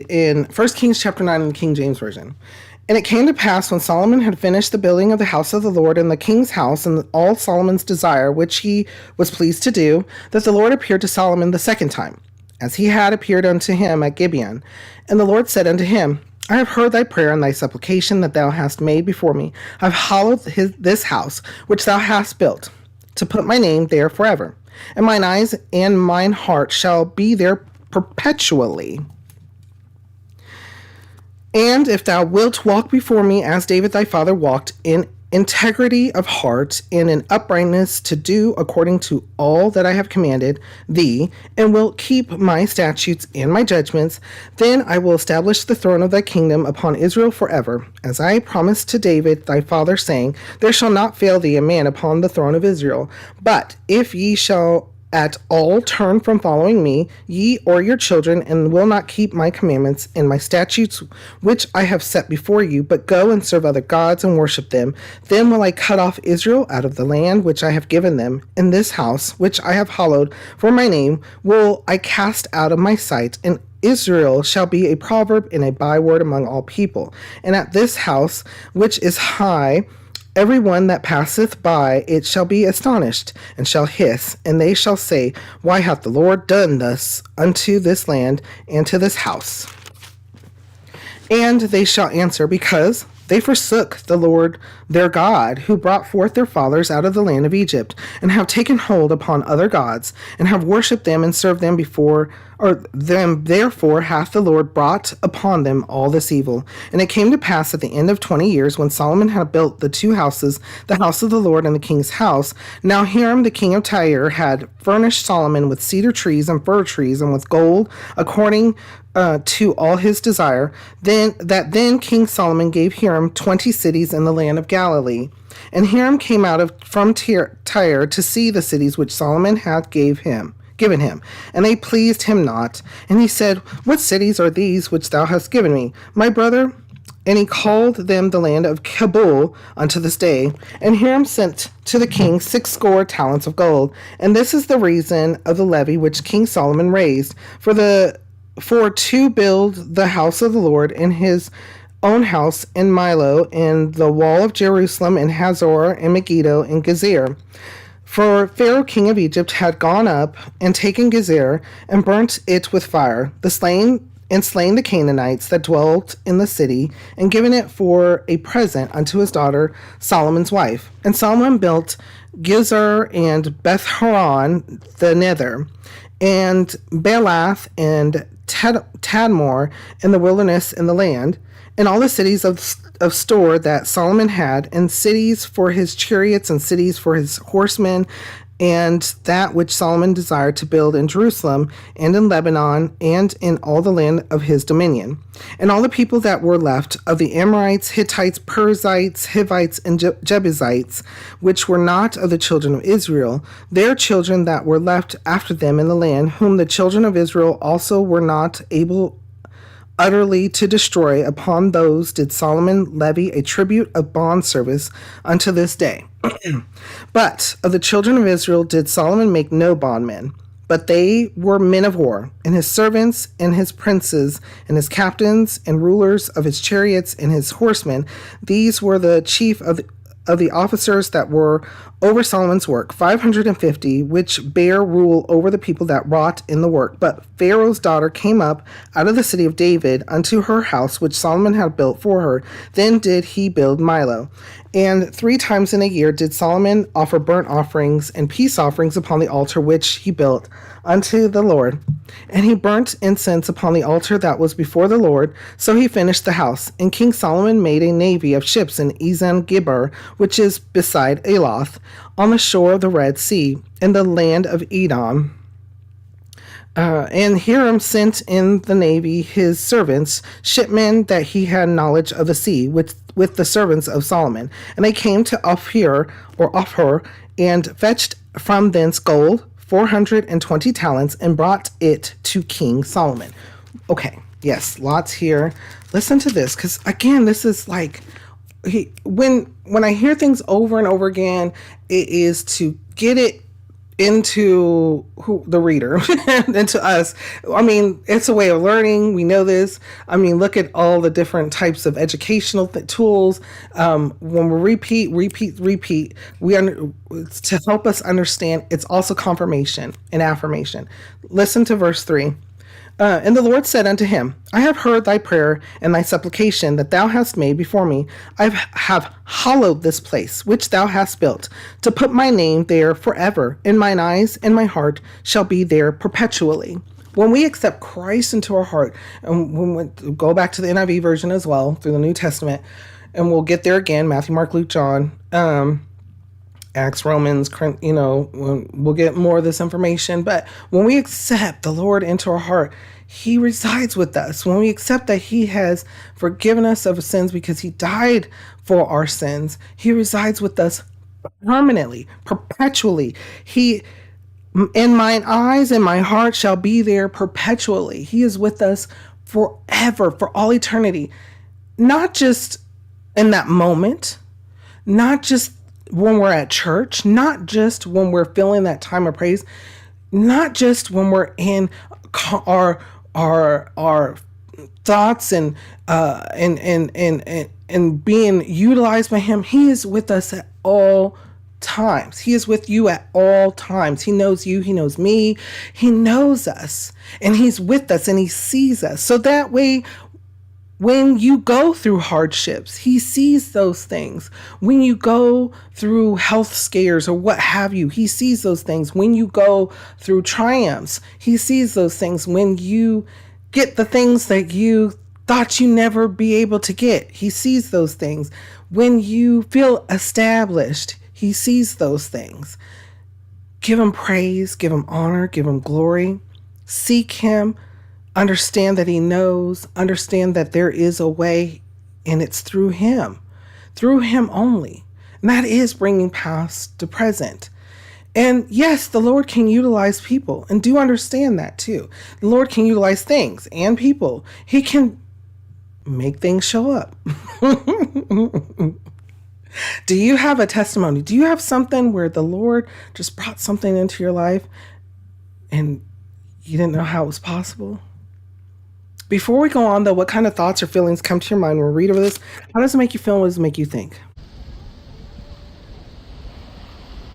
in 1 Kings chapter 9 in the King James Version. And it came to pass when Solomon had finished the building of the house of the Lord and the king's house and all Solomon's desire, which he was pleased to do, that the Lord appeared to Solomon the second time, as he had appeared unto him at Gibeon. And the Lord said unto him, I have heard thy prayer and thy supplication that thou hast made before me. I have hallowed this house which thou hast built, to put my name there forever. And mine eyes and mine heart shall be there perpetually. And if thou wilt walk before me as David thy father walked, in integrity of heart and in uprightness, to do according to all that I have commanded thee, and wilt keep my statutes and my judgments, then I will establish the throne of thy kingdom upon Israel forever, as I promised to David thy father, saying, There shall not fail thee a man upon the throne of Israel. But if ye shall at all turn from following me, ye or your children, and will not keep my commandments and my statutes which I have set before you, but go and serve other gods and worship them, then will I cut off Israel out of the land which I have given them, and this house which I have hallowed for my name will I cast out of my sight, and Israel shall be a proverb and a byword among all people. And at this house which is high, every one that passeth by it shall be astonished, and shall hiss, and they shall say, Why hath the Lord done thus unto this land and to this house? And they shall answer, Because they forsook the Lord their God, who brought forth their fathers out of the land of Egypt, and have taken hold upon other gods, and have worshipped them and served them before, or them. Therefore hath the Lord brought upon them all this evil. And it came to pass at the end of 20 years, when Solomon had built the two houses, the house of the Lord and the king's house. Now Hiram the king of Tyre had furnished Solomon with cedar trees and fir trees, and with gold, according to all his desire. Then King Solomon gave Hiram 20 cities in the land of Galilee. And Hiram came out from Tyre to see the cities which Solomon had given him, and they pleased him not. And he said, What cities are these which thou hast given me, my brother? And he called them the land of Kabul unto this day. And Hiram sent to the king 60 talents of gold. And this is the reason of the levy which King Solomon raised for to build the house of the Lord in his own house in Milo, and the wall of Jerusalem, in Hazor, and Megiddo, and Gezer. For Pharaoh king of Egypt had gone up and taken Gezer, and burnt it with fire, slain the Canaanites that dwelt in the city, and given it for a present unto his daughter Solomon's wife. And Solomon built Gezer and Beth-horon the nether, and Baalath and Tadmor in the wilderness in the land, and all the cities of store that Solomon had, and cities for his chariots and cities for his horsemen, and that which Solomon desired to build in Jerusalem and in Lebanon and in all the land of his dominion. And all the people that were left of the Amorites, Hittites, Perizzites, Hivites, and Jebusites, which were not of the children of Israel, their children that were left after them in the land, whom the children of Israel also were not able utterly to destroy, upon those did Solomon levy a tribute of bond service unto this day. But of the children of Israel did Solomon make no bondmen, but they were men of war, and his servants, and his princes, and his captains, and rulers of his chariots, and his horsemen. These were the chief of the officers that were over Solomon's work, 550, which bare rule over the people that wrought in the work. But Pharaoh's daughter came up out of the city of David unto her house, which Solomon had built for her. Then did he build Milo. And 3 times in a year did Solomon offer burnt offerings and peace offerings upon the altar which he built unto the Lord. And he burnt incense upon the altar that was before the Lord. So he finished the house. And King Solomon made a navy of ships in Ezen-Geber, which is beside Elath, on the shore of the Red Sea, in the land of Edom. And Hiram sent in the navy his servants, shipmen that he had knowledge of the sea, with the servants of Solomon. And they came to Ophir, and fetched from thence gold, 420 talents, and brought it to King Solomon. Okay, yes, lots here. Listen to this, because again, this is like, when I hear things over and over again, it is to get it into the reader into us. I mean, it's a way of learning. We know this. I mean, look at all the different types of educational tools. When we repeat, it's to help us understand. It's also confirmation and affirmation. Listen to verse 3. And the Lord said unto him, I have heard thy prayer and thy supplication that thou hast made before me. I have hallowed this place which thou hast built, to put my name there forever, and mine eyes and my heart shall be there perpetually. When we accept Christ into our heart, and when we go back to the NIV version as well, through the New Testament, and we'll get there again, Matthew, Mark, Luke, John, Acts, Romans, we'll get more of this information. But when we accept the Lord into our heart, he resides with us. When we accept that he has forgiven us of sins because he died for our sins, he resides with us permanently, perpetually. In mine eyes and my heart shall be there perpetually. He is with us forever, for all eternity. Not just in that moment, not just when we're at church, not just when we're feeling that time of praise, not just when we're in our thoughts and being utilized by him. He is with us at all times. He is with you at all times. He knows you, he knows me, he knows us, and he's with us and he sees us. So that way, when you go through hardships, he sees those things. When you go through health scares or what have you, he sees those things. When you go through triumphs, he sees those things. When you get the things that you thought you never be able to get, he sees those things. When you feel established, he sees those things. Give him praise, give him honor, give him glory. Seek him. Understand that he knows, understand that there is a way, and it's through him only. And that is bringing past to present. And yes, the Lord can utilize people, and do understand that too. The Lord can utilize things and people. He can make things show up. Do you have a testimony? Do you have something where the Lord just brought something into your life and you didn't know how it was possible? Before we go on, though, what kind of thoughts or feelings come to your mind when we read over this? How does it make you feel? What does it make you think?